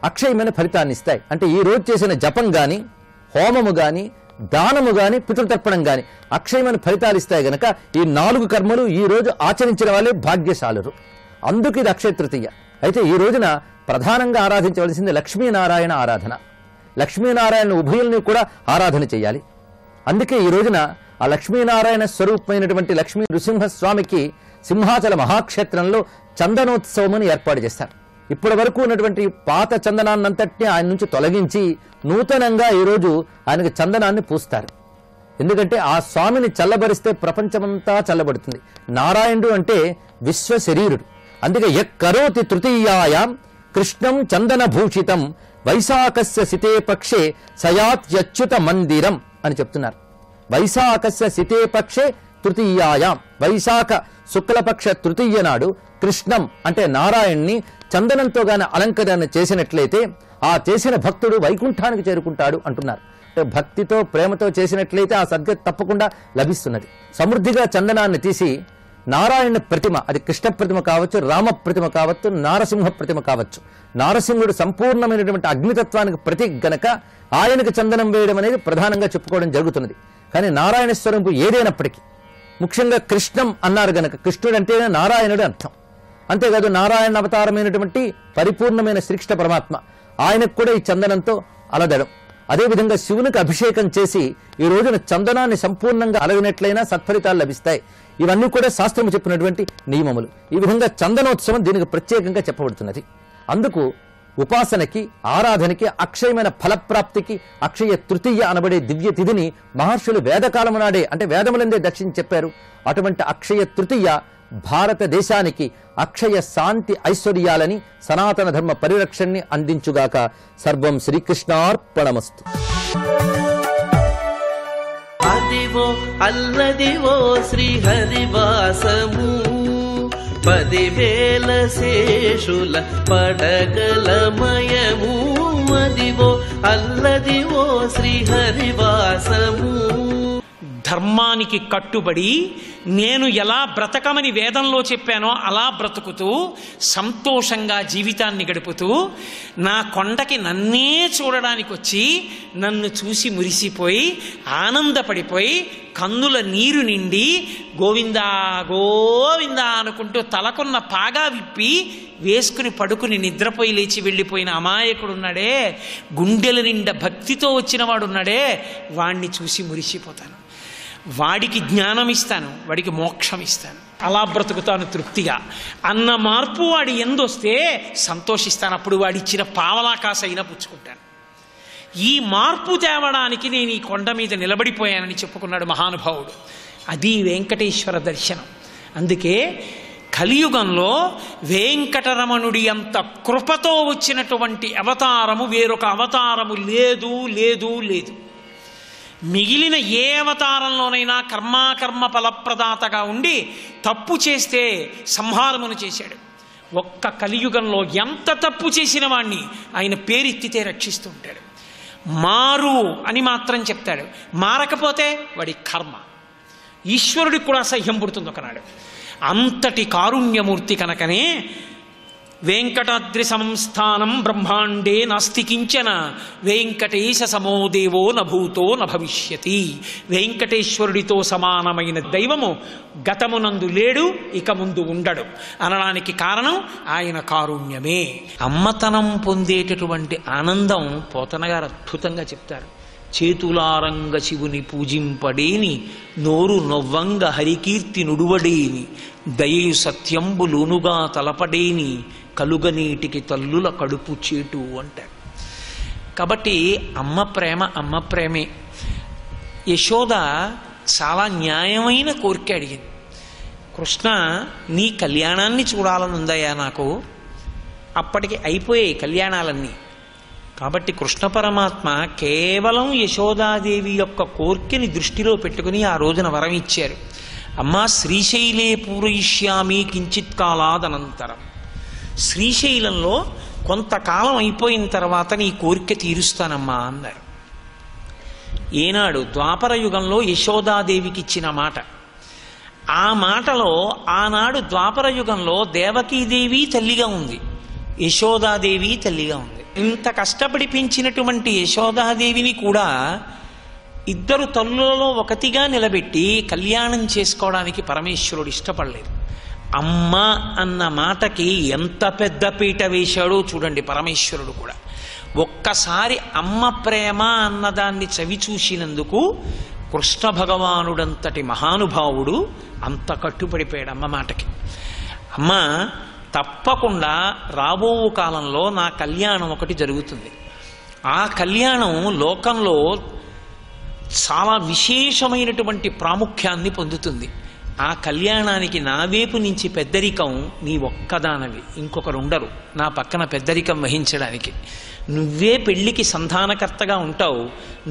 అక్షయమైన ఫలితాన్ని ఇస్తాయి. అంటే ఈ రోజు చేసిన జపం గాని, హోమము గాని, దానము గాని, పితృతర్పణం గాని అక్షయమైన ఫలితాలు ఇస్తాయి గనక ఈ 4 కర్మలు ఈ రోజు ఆచరించిన వాళ్ళే భాగ్యశాలురు. అందుకు ఇది అక్షయ తృతీయ. అయితే ఈ రోజున ప్రధానంగా ఆరాధించవలసింది లక్ష్మీనారాయణ ఆరాధన. లక్ష్మీనారాయణ ఉభయుల్ని కూడా ఆరాధన చేయాలి. అందుకే ఈ రోజున ఆ లక్ష్మీనారాయణ స్వరూపమైనటువంటి లక్ష్మీ నృసింహస్వామికి సింహాచల మహాక్షేత్రంలో చందనోత్సవం ఏర్పాటు చేస్తారు. ఇప్పటి వరకు ఉన్నటువంటి పాత చందనాన్నంతటినీ ఆయన నుంచి తొలగించి నూతనంగా ఈరోజు ఆయనకు చందనాన్ని పూస్తారు. ఎందుకంటే ఆ స్వామిని చల్లబరిస్తే ప్రపంచమంతా చల్లబడుతుంది. నారాయణుడు అంటే విశ్వ శరీరుడు. అందుకే యక్కరోతి తృతీయాయాం కృష్ణం చందనభూషితం వైశాఖస్య సితే పక్షే సయాత్యచ్యుత మందిరం అని చెప్తున్నారు. వైశాఖస్య సితే పక్షే తృతీయాయాం, వైశాఖ శుక్లపక్ష తృతీయ నాడు కృష్ణం అంటే నారాయణ్ణి చందనంతో గాని అలంకరణ చేసినట్లయితే ఆ చేసిన భక్తుడు వైకుంఠానికి చేరుకుంటాడు అంటున్నారు. అంటే భక్తితో, ప్రేమతో చేసినట్లయితే ఆ సద్గతి తప్పకుండా లభిస్తున్నది. సమృద్ధిగా చందనాన్ని తీసి నారాయణ ప్రతిమ, అది కృష్ణ ప్రతిమ కావచ్చు, రామ ప్రతిమ కావచ్చు, నారసింహ ప్రతిమ కావచ్చు. నారసింహుడు సంపూర్ణమైనటువంటి అగ్నితత్వానికి ప్రతీక గనక ఆయనకు చందనం వేయడం అనేది ప్రధానంగా చెప్పుకోవడం జరుగుతున్నది. కానీ నారాయణ స్వరూపం ఏదైనప్పటికీ ముఖ్యంగా కృష్ణం అన్నారు గనక కృష్ణుడు అంటేనే నారాయణుడు అర్థం. అంతేకాదు నారాయణ అవతారమైనటువంటి పరిపూర్ణమైన శ్రీకృష్ణ పరమాత్మ, ఆయనకు కూడా ఈ చందనంతో అలదడం. అదేవిధంగా శివునికి అభిషేకం చేసి ఈ రోజున చందనాన్ని సంపూర్ణంగా అలగినట్లయినా సత్ఫలితాలు లభిస్తాయి. ఇవన్నీ కూడా శాస్త్రము చెప్పినటువంటి నియమములు. ఈ విధంగా చందనోత్సవం దీనికి ప్రత్యేకంగా చెప్పబడుతున్నది. అందుకు ఉపాసనకి, ఆరాధనకి, అక్షయమైన ఫలప్రాప్తికి అక్షయ తృతీయ అనబడే దివ్య తిథిని మహర్షులు వేదకాలము నాడే అంటే వేదములందే దర్శించి చెప్పారు. అటువంటి అక్షయ తృతీయ భారతదేశానికి అక్షయ శాంతి ఐశ్వర్యాలని, సనాతన ధర్మ పరిరక్షణని అందించుగాక. సర్వం శ్రీకృష్ణార్పణమస్తు. అదివో అల్లదివో శ్రీహరివాసము 10,000 శేషుల పడగలమయము. అదివో అల్లదివో శ్రీహరివాసము. ధర్మానికి కట్టుబడి నేను ఎలా బ్రతకమని వేదంలో చెప్పానో అలా బ్రతుకుతూ సంతోషంగా జీవితాన్ని గడుపుతూ నా కొండకి నన్నే చూడడానికి వచ్చి నన్ను చూసి మురిసిపోయి ఆనందపడిపోయి కన్నుల నీరు నిండి గోవిందా గోవిందా అనుకుంటూ తలకున్న పాగా విప్పి వేసుకుని పడుకుని నిద్రపోయి లేచి వెళ్ళిపోయిన అమాయకుడున్నాడే, గుండెల నిండా భక్తితో వచ్చిన వాడున్నాడే, వాణ్ణి చూసి మురిసిపోతాను. వాడికి జ్ఞానం ఇస్తాను, వాడికి మోక్షం ఇస్తాను, అలా బ్రతుకుతాను తృప్తిగా అన్న మార్పు వాడి ఎందొస్తే సంతోషిస్తాను. అప్పుడు వాడిచ్చిన పావలాకాసైనా పుచ్చుకుంటాను. ఈ మార్పు తేవడానికి నేను ఈ కొండ మీద నిలబడిపోయానని చెప్పుకున్నాడు మహానుభావుడు. అది వెంకటేశ్వర దర్శనం. అందుకే కలియుగంలో వెంకటరమణుడి అంత కృపతో వచ్చినటువంటి అవతారము వేరొక అవతారము లేదు లేదు లేదు. మిగిలిన ఏ అవతారంలోనైనా కర్మాకర్మ ఫలప్రదాతగా ఉండి తప్పు చేస్తే సంహారమును చేశాడు. ఒక్క కలియుగంలో ఎంత తప్పు చేసిన వాణ్ణి ఆయన పేరెత్తితే రక్షిస్తూ ఉంటాడు. మారు అని మాత్రం చెప్తాడు, మారకపోతే వాడి కర్మ. ఈశ్వరుడికి కూడా అసహ్యం పుడుతుంది ఒకనాడు. అంతటి కారుణ్యమూర్తి కనుకనే వెంకటాద్రి సంస్థానం బ్రహ్మాండే నాస్తి కించన వెంకటేశ సమోదేవో నభూతో నభవిష్యతి. వెంకటేశ్వరుడితో సమానమైన దైవము గతమునందు లేడు, ఇక ముందు ఉండడు అనడానికి కారణం ఆయన కారుణ్యమే. అమ్మతనం పొందేటటువంటి ఆనందం పోతన గారు అద్భుతంగా చెప్తారు. చేతులారంగ శివుని పూజింపడేని, నోరు నొవ్వంగ హరికీర్తి నుడువడేని, దయయు సత్యంబులోనుగా తలపడేని, కలుగనీటికి తల్లుల కడుపు చేటు అంటారు. కాబట్టి అమ్మ ప్రేమ అమ్మ ప్రేమే. యశోద చాలా న్యాయమైన కోరిక అడిగింది. కృష్ణ, నీ కళ్యాణాన్ని చూడాలని ఉందయ్యా నాకు. అప్పటికి అయిపోయాయి కళ్యాణాలన్నీ. కాబట్టి కృష్ణ పరమాత్మ కేవలం యశోదాదేవి యొక్క కోర్కెని దృష్టిలో పెట్టుకుని ఆ రోజున వరం ఇచ్చారు. అమ్మా, శ్రీశైలే పూరయిష్యామి కించిత్ కాలాదనంతరం. శ్రీశైలంలో కొంతకాలం అయిపోయిన తర్వాత నీ కోరిక తీరుస్తానమ్మా అన్నారు. ఏనాడు? ద్వాపర యుగంలో యశోదాదేవికి ఇచ్చిన మాట. ఆ మాటలో ఆనాడు ద్వాపర యుగంలో దేవకీదేవి తల్లిగా ఉంది, యశోదాదేవి తల్లిగా ఉంది. ఇంత కష్టపడి పెంచినటువంటి యశోదాదేవిని కూడా ఇద్దరు తల్లులలో ఒకటిగా నిలబెట్టి కళ్యాణం చేసుకోవడానికి పరమేశ్వరుడు ఇష్టపడలేదు. అమ్మ అన్న మాటకి ఎంత పెద్ద పీట వేశాడో చూడండి పరమేశ్వరుడు కూడా. ఒక్కసారి అమ్మ ప్రేమ అన్నదాన్ని చవి చూసినందుకు కృష్ణ భగవానుడంతటి మహానుభావుడు అంత కట్టుబడిపోయాడు అమ్మ మాటకి. అమ్మ, తప్పకుండా రాబో కాలంలో నా కళ్యాణం ఒకటి జరుగుతుంది. ఆ కళ్యాణం లోకంలో చాలా విశేషమైనటువంటి ప్రాముఖ్యాన్ని పొందుతుంది. ఆ కళ్యాణానికి నా వైపు నుంచి పెద్దరికం నీ ఒక్కదానవి, ఇంకొకరు ఉండరు నా పక్కన పెద్దరికం వహించడానికి. నువ్వే పెళ్లికి సంధానకర్తగా ఉంటావు,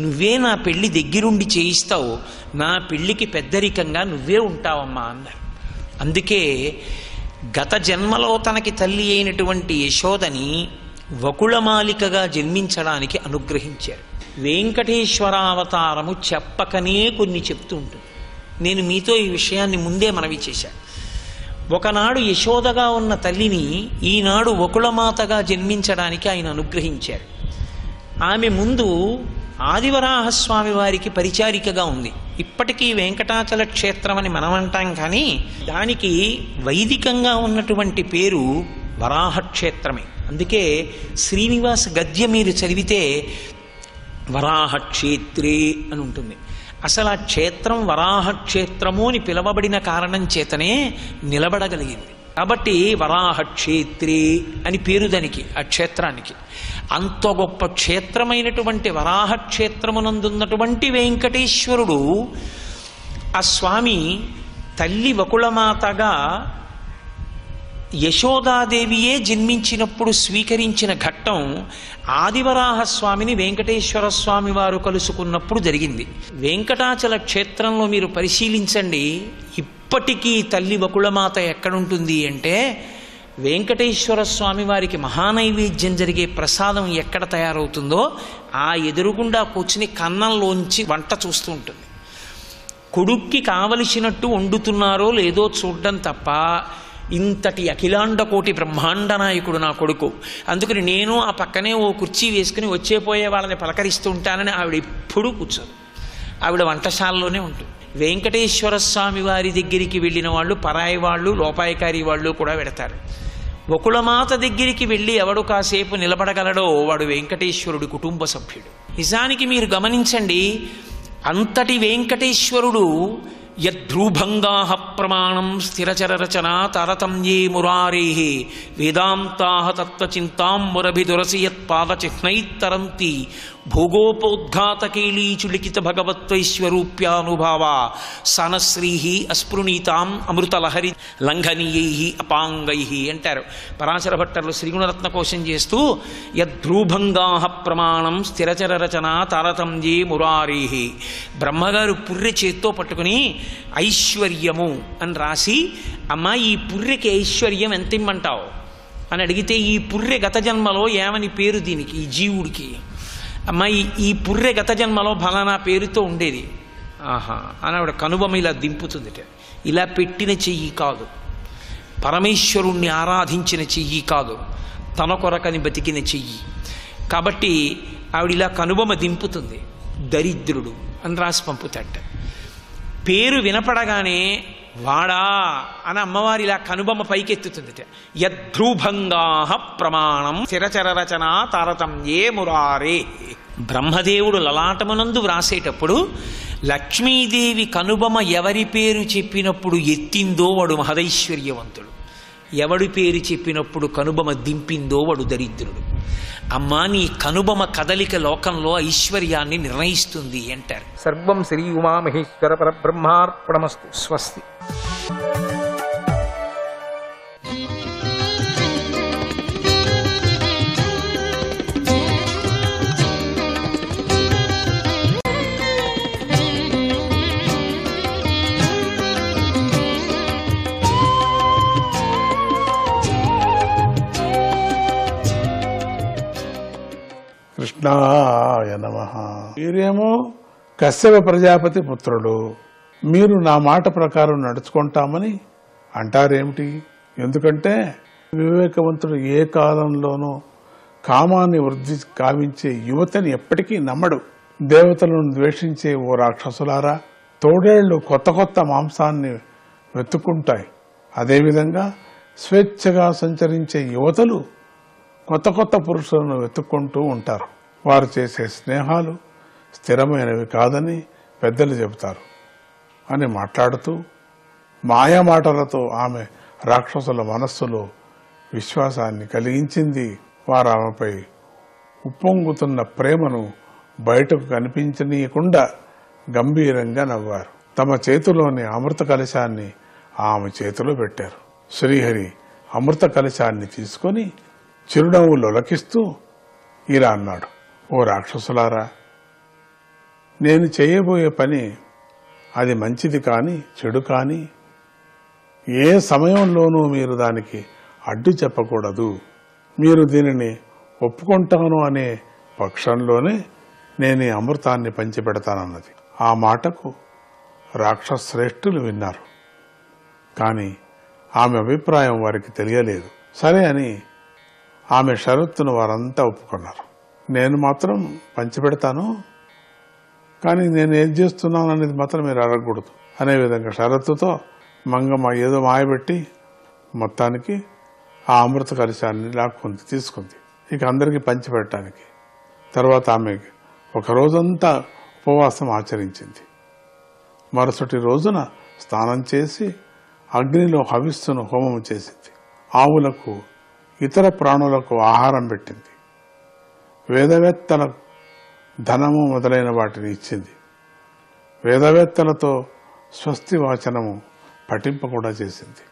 నువ్వే నా పెళ్లి దగ్గరుండి చేయిస్తావు, నా పెళ్లికి పెద్దరికంగా నువ్వే ఉంటావమ్మా అన్నారు. అందుకే గత జన్మలో తనకి తల్లి అయినటువంటి యశోదని వకుళమాలికగా జన్మించడానికి అనుగ్రహించారు. వెంకటేశ్వరావతారము చెప్పకనే కొన్ని చెప్తూ ఉంటుంది. నేను మీతో ఈ విషయాన్ని ముందే మనవి చేశాను. ఒకనాడు యశోదగా ఉన్న తల్లిని ఈనాడు వకుళమాతగా జన్మించడానికి ఆయన అనుగ్రహించారు. ఆమె ముందు ఆదివరాహస్వామి వారికి పరిచారికగా ఉంది. ఇప్పటికీ వెంకటాచల క్షేత్రం అని మనం అంటాం, కానీ దానికి వైదికంగా ఉన్నటువంటి పేరు వరాహక్షేత్రమే. అందుకే శ్రీనివాస గద్య మీరు చదివితే వరాహక్షేత్రే అని ఉంటుంది. అసలు ఆ క్షేత్రం వరాహక్షేత్రము అని పిలవబడిన కారణం చేతనే నిలబడగలిగింది. కాబట్టి వరాహక్షేత్రే అని పేరు దానికి, ఆ క్షేత్రానికి. అంత గొప్ప క్షేత్రమైనటువంటి వరాహక్షేత్రమునందున్నటువంటి వెంకటేశ్వరుడు, ఆ స్వామి తల్లి వకుళమాతగా యశోదాదేవియే జన్మించినప్పుడు స్వీకరించిన ఘట్టం ఆదివరాహస్వామిని వెంకటేశ్వర స్వామి వారు కలుసుకున్నప్పుడు జరిగింది. వెంకటాచల క్షేత్రంలో మీరు పరిశీలించండి, ఇప్పటికీ తల్లి వకుళమాత ఎక్కడుంటుంది అంటే వెంకటేశ్వర స్వామి వారికి మహానైవేద్యం జరిగే ప్రసాదం ఎక్కడ తయారవుతుందో ఆ ఎదురుగుండా కూర్చుని కన్నంలోంచి వంట చూస్తూ ఉంటుంది. కొడుక్కి కావలసినట్టు వండుతున్నారో లేదో చూడడం తప్ప ఇంతటి అఖిలాండ కోటి బ్రహ్మాండ నాయకుడు నా కొడుకు, అందుకని నేను ఆ పక్కనే ఓ కుర్చీ వేసుకుని వచ్చేపోయే వాళ్ళని పలకరిస్తూ ఉంటానని ఆవిడ ఎప్పుడూ కూర్చోదు. ఆవిడ వంటశాలలోనే ఉంటుంది. వెంకటేశ్వర స్వామి వారి దగ్గరికి వెళ్ళిన వాళ్ళు పరాయి వాళ్ళు, లోపాయకారి వాళ్ళు కూడా వెడతారు. వకుళమాత దగ్గరికి వెళ్ళి ఎవడు కాసేపు నిలబడగలడో వాడు వెంకటేశ్వరుడి కుటుంబ సభ్యుడు. నిజానికి మీరు గమనించండి, అంతటి వెంకటేశ్వరుడు యద్రూభంగా ప్రమాణం స్థిరచరరచన తారతమ్యే మురారే వేదాంతా తత్వచింతాం మురభిదురసియత్పాదచిహ్నైత్తరంతి భోగోపోద్ఘాతకేళీచులికిత భగవత్వైశ్వరూప్యానుభావ సనశ్రీ అస్పృణీతాం అమృతలహరి లంఘనీయై అపాంగై అంటారు పరాశర భట్టర్లు శ్రీగుణరత్న కోశం చేస్తూ. యద్రూభంగా ప్రమాణం స్థిరచరరచన తారతమ్యే మురారే. బ్రహ్మగారు పుర్రె చేత్తో పట్టుకుని ఐశ్వర్యము అని రాసి, అమ్మా ఈ పుర్రెకి ఐశ్వర్యం ఎంత ఇమ్మంటావు అని అడిగితే, ఈ పుర్రె గత జన్మలో ఏమని పేరు దీనికి, ఈ జీవుడికి, అమ్మాయి ఈ పుర్రె గత జన్మలో ఫలానా పేరుతో ఉండేది. ఆహా అని ఆవిడ కనుబొమ్మ ఇలా దింపుతుందిట. ఇలా పెట్టిన చెయ్యి కాదు, పరమేశ్వరుణ్ణి ఆరాధించిన చెయ్యి కాదు, తన కొరకని బతికిన చెయ్యి. కాబట్టి ఆవిడ ఇలా కనుబొమ్మ దింపుతుంది. దరిద్రుడు అని రాసి పంపుతాట. పేరు వినపడగానే వాడా అని అమ్మవారి ఇలా కనుబొమ్మ పైకెత్తుతుందిట. యద్రూభంగా ప్రమాణం స్థిరచరరచన తారతమ్యే మురారే. బ్రహ్మదేవుడు లలాటమునందు వ్రాసేటప్పుడు లక్ష్మీదేవి కనుబొమ్మ ఎవరి పేరు చెప్పినప్పుడు ఎత్తిందో వాడు మహదైశ్వర్యవంతుడు, ఎవడి పేరు చెప్పినప్పుడు కనుబొమ్మ దింపిందో వాడు దరిద్రుడు. అమ్మా నీ కనుబొమ్మ కదలిక లోకంలో ఐశ్వర్యాన్ని నిర్ణయిస్తుంది అంటారు. సర్వం శ్రీ ఉమామహేశ్వర పరబ్రహ్మార్పణమస్తు. స్వస్తి. కృష్ణాయ నమః. మీరేమో కశ్యప ప్రజాపతి పుత్రుడు, మీరు నా మాట ప్రకారం నడుచుకుంటామని అంటారేమిటి? ఎందుకంటే వివేకవంతుడు ఏ కాలంలోనూ కామాన్ని వృద్ధి కావించే యువతని ఎప్పటికీ నమ్మడు. దేవతలను ద్వేషించే ఓ రాక్షసులారా, తోడేళ్లు కొత్త కొత్త మాంసాన్ని వెతుక్కుంటాయి. అదేవిధంగా స్వేచ్ఛగా సంచరించే యువతలు కొత్త కొత్త పురుషులను వెతుక్కుంటూ ఉంటారు. వారు చేసే స్నేహాలు స్థిరమైనవి కాదని పెద్దలు చెబుతారు అని మాట్లాడుతూ మాయా మాటలతో ఆమె రాక్షసుల మనస్సులో విశ్వాసాన్ని కలిగించింది. వారు ఆమెపై ఉప్పొంగుతున్న ప్రేమను బయటకు కనిపించనీయకుండా గంభీరంగా నవ్వారు. తమ చేతిలోని అమృత కలశాన్ని ఆమె చేతిలో పెట్టారు. శ్రీహరి అమృత కలశాన్ని తీసుకొని చిరునవ్వు లొలకిస్తూ ఇలా అన్నాడు, ఓ రాక్షసులారా, నేను చేయబోయే పని అది మంచిది కాని చెడు కాని ఏ సమయంలోనూ మీరు దానికి అడ్డు చెప్పకూడదు. మీరు దీనిని ఒప్పుకుంటాను అనే పక్షంలోనే నేను ఈ అమృతాన్ని పంచిపెడతానన్నది. ఆ మాటకు రాక్షస శ్రేష్ఠులు విన్నారు. కానీ ఆమె అభిప్రాయం వారికి తెలియలేదు. సరే అని ఆమె షరతును వారంతా ఒప్పుకున్నారు. నేను మాత్రం పంచిపెడతాను, కానీ నేను ఏం చేస్తున్నాను అనేది మాత్రం మీరు అడగకూడదు అనే విధంగా షరతుతో మంగమ్మ ఏదో మాయబెట్టి మొత్తానికి ఆ అమృత కలశాన్ని లాక్కుంది, తీసుకుంది. ఇక అందరికీ పంచిపెట్టడానికి. తర్వాత ఆమె ఒక రోజంతా ఉపవాసం ఆచరించింది. మరుసటి రోజున స్నానం చేసి అగ్నిలో హవిస్సును హోమం చేసింది. ఆవులకు ఇతర ప్రాణులకు ఆహారం పెట్టింది. వేదవేత్తల ధనము మొదలైన వాటిని ఇచ్చింది. వేదవేత్తలతో స్వస్తి వాచనము పఠింప కూడా చేసింది.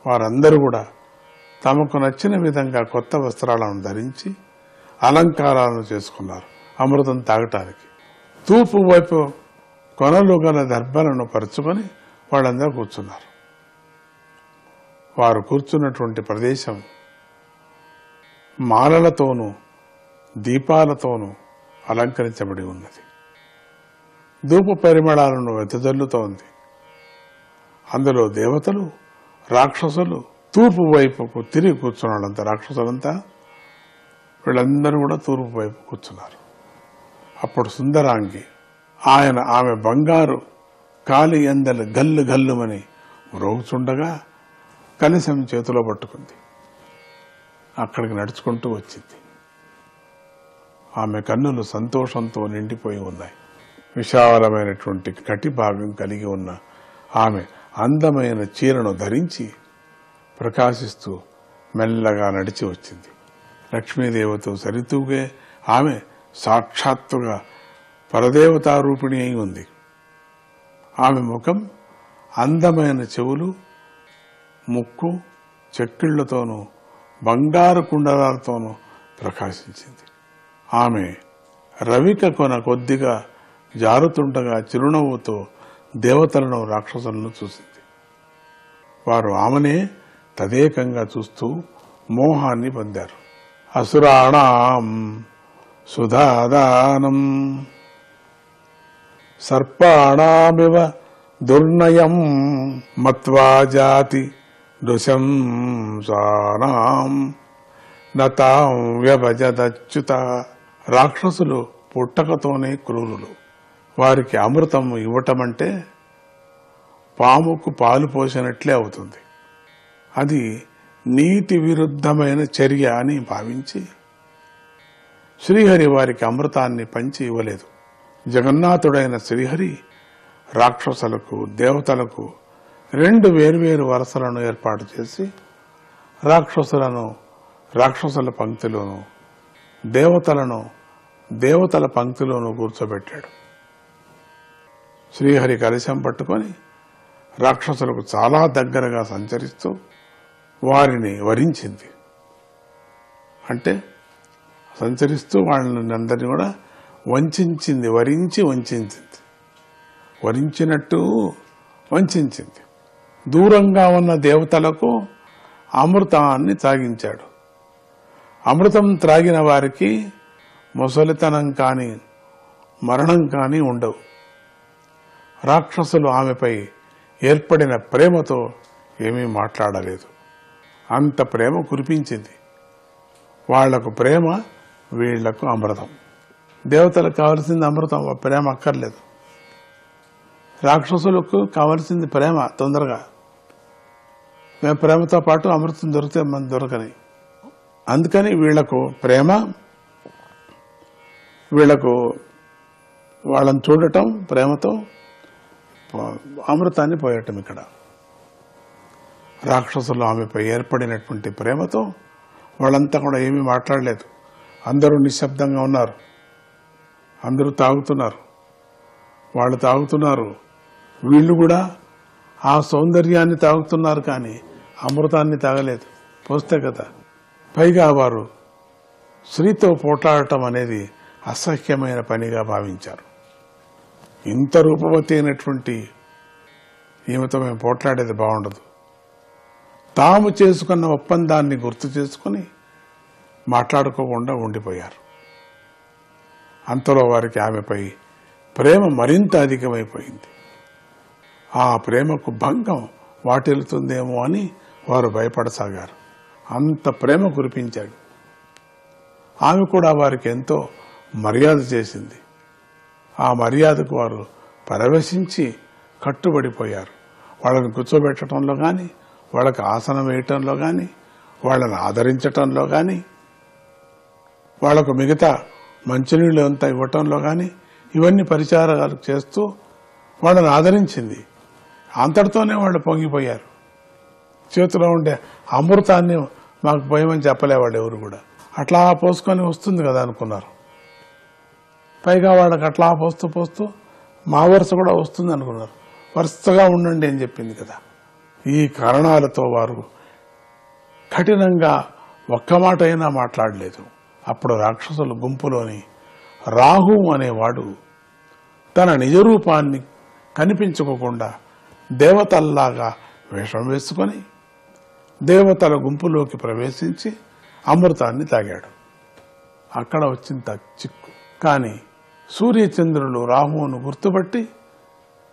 వారందరూ కూడా తమకు నచ్చిన విధంగా కొత్త వస్త్రాలను ధరించి అలంకారాలను చేసుకున్నారు అమృతం తాగటానికి. తూర్పు వైపు కొనలు గల దర్భలను పరుచుకొని వాళ్ళందరూ కూర్చున్నారు. వారు కూర్చున్నటువంటి ప్రదేశం మాలలతోనూ దీపాలతోనూ అలంకరించబడి ఉన్నది. ధూప పరిమళాలను వెదజల్లుతోంది. అందులో దేవతలు, రాక్షసులు తూర్పు వైపుకు తిరిగి కూర్చున్నాడంతా. రాక్షసులంతా వీళ్ళందరూ కూడా తూర్పు వైపు కూర్చున్నారు. అప్పుడు సుందరాంగి ఆమె బంగారు కాలి ఎందలు గల్లు గల్లుమని మ్రోగుచుండగా కలశం చేతిలో పట్టుకుంది. అక్కడికి నడుచుకుంటూ వచ్చింది. ఆమె కన్నులు సంతోషంతో నిండిపోయి ఉన్నాయి. విశాలమైనటువంటి కటి భాగం కలిగి ఉన్న ఆమె అందమైన చీరను ధరించి ప్రకాశిస్తూ మెల్లగా నడిచి వచ్చింది. లక్ష్మీదేవతో సరితూగే ఆమె సాక్షాత్తుగా పరదేవతారూపిణి అయి ఉంది. ఆమె ముఖం అందమైన చెవులు, ముక్కు చెక్కిళ్లతోనూ బంగారు కుండలాలతోనూ ప్రకాశించింది. ఆమె రవిక కొన కొద్దిగా జారుతుండగా చిరునవ్వుతో దేవతలను, రాక్షసులను చూసింది. వారు ఆమెనే తదేకంగా చూస్తూ మోహాన్ని పొందారు. అసురాణాం సుధాదానం సర్పాణామివ దుర్నయం మత్వా జాతి నృశంసానాం నతాం వ్యభజదచ్యుత. రాక్షసులు పుట్టకతోనే క్రూరులు. వారికి అమృతం ఇవ్వటమంటే పాముకు పాలు పోసినట్లే అవుతుంది. అది నీతి విరుద్ధమైన చర్య అని భావించి శ్రీహరి వారికి అమృతాన్ని పంచి ఇవ్వలేదు. జగన్నాథుడైన శ్రీహరి రాక్షసులకు, దేవతలకు 2 వేర్వేరు వరసలను ఏర్పాటు చేసి రాక్షసులను రాక్షసుల పంక్తిలోను, దేవతలను దేవతల పంక్తిలోను కూర్చోబెట్టాడు. శ్రీహరి కలశం పట్టుకొని రాక్షసులకు చాలా దగ్గరగా సంచరిస్తూ వారిని వరించింది. అంటే సంచరిస్తూ వాళ్ళని అందరినీ కూడా వంచింది, వంచింది. వరించినట్టు వంచింది. దూరంగా ఉన్న దేవతలకు అమృతాన్ని తాగించాడు. అమృతం త్రాగిన వారికి ముసలితనం కానీ మరణం కానీ ఉండవు. రాక్షసులు ఆమెపై ఏర్పడిన ప్రేమతో ఏమీ మాట్లాడలేదు. అంత ప్రేమ కురిపించింది. వాళ్లకు ప్రేమ, వీళ్లకు అమృతం. దేవతలకు కావలసింది అమృతం, ప్రేమ అక్కర్లేదు. రాక్షసులకు కావలసింది ప్రేమ తొందరగా. మేము ప్రేమతో పాటు అమృతం దొరికితే మన దొరకని. అందుకని వీళ్లకు ప్రేమ, వీళ్లకు వాళ్ళని చూడటం ప్రేమతో, అమృతాన్ని పోయటం. ఇక్కడ రాక్షసులు ఆమెపై ఏర్పడినటువంటి ప్రేమతో వాళ్ళంతా కూడా ఏమీ మాట్లాడలేదు. అందరూ నిశ్శబ్దంగా ఉన్నారు. అందరూ తాగుతున్నారు. వాళ్ళు తాగుతున్నారు, వీళ్ళు కూడా ఆ సౌందర్యాన్ని తాగుతున్నారు, కానీ అమృతాన్ని తాగలేదు. పోస్తే కదా. పైగా వారు స్త్రీతో పోట్లాడటం అనేది అసహ్యమైన పనిగా భావించారు. ఇంత రూపవతి అయినటువంటి ఈమెతో మేము పోట్లాడేది బాగుండదు. తాము చేసుకున్న ఒప్పందాన్ని గుర్తు చేసుకుని మాట్లాడుకోకుండా ఉండిపోయారు. అంతలో వారికి ఆమెపై ప్రేమ మరింత అధికమైపోయింది. ఆ ప్రేమకు భంగం వాటిల్లుతుందేమో అని వారు భయపడసాగారు. అంత ప్రేమ కురిపించాడు. ఆమె కూడా వారికి ఎంతో మర్యాద చేసింది. ఆ మర్యాదకు వారు పరవశించి కట్టుబడిపోయారు. వాళ్ళని కూర్చోబెట్టడంలో కానీ, వాళ్ళకి ఆసనం వేయటంలో కానీ, వాళ్ళని ఆదరించటంలో కానీ, వాళ్లకు మిగతా మంచినీళ్ళు అంతా ఇవ్వటంలో కానీ, ఇవన్నీ పరిచారాలు చేస్తూ వాళ్ళని ఆదరించింది. అంతటితోనే వాళ్ళు పొంగిపోయారు. చేతిలో ఉండే అమృతాన్ని మాకు పోయమని చెప్పలేవాడు ఎవరు కూడా. అట్లా పోసుకొని వస్తుంది కదా అనుకున్నారు. పైగా వాళ్ళకి అట్లా పోస్తూ పోస్తూ మా వరుస కూడా వస్తుంది అనుకున్నారు. వరుసగా ఉండండి అని చెప్పింది కదా. ఈ కారణాలతో వారు కఠినంగా ఒక్క మాట అయినా మాట్లాడలేదు. అప్పుడు రాక్షసుల గుంపులోని రాహు అనేవాడు తన నిజరూపాన్ని కనిపించుకోకుండా దేవతల్లాగా వేషం వేసుకొని దేవతల గుంపులోకి ప్రవేశించి అమృతాన్ని తాగాడు. అక్కడ వచ్చింది చిక్కు. కానీ సూర్యచంద్రులు రాహువును గుర్తుపట్టి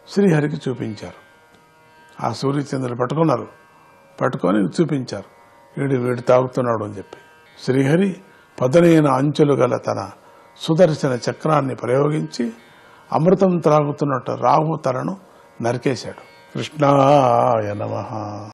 శ్రీహరికి చూపించారు. ఆ సూర్యచంద్రులు పట్టుకొని చూపించారు, వీడు తాగుతున్నాడు అని చెప్పి. శ్రీహరి పదునైన అంచులు గల తన సుదర్శన చక్రాన్ని ప్రయోగించి అమృతం త్రాగుతున్నట్టు రాహు తలను నరికేశాడు. కృష్ణాయ నమః.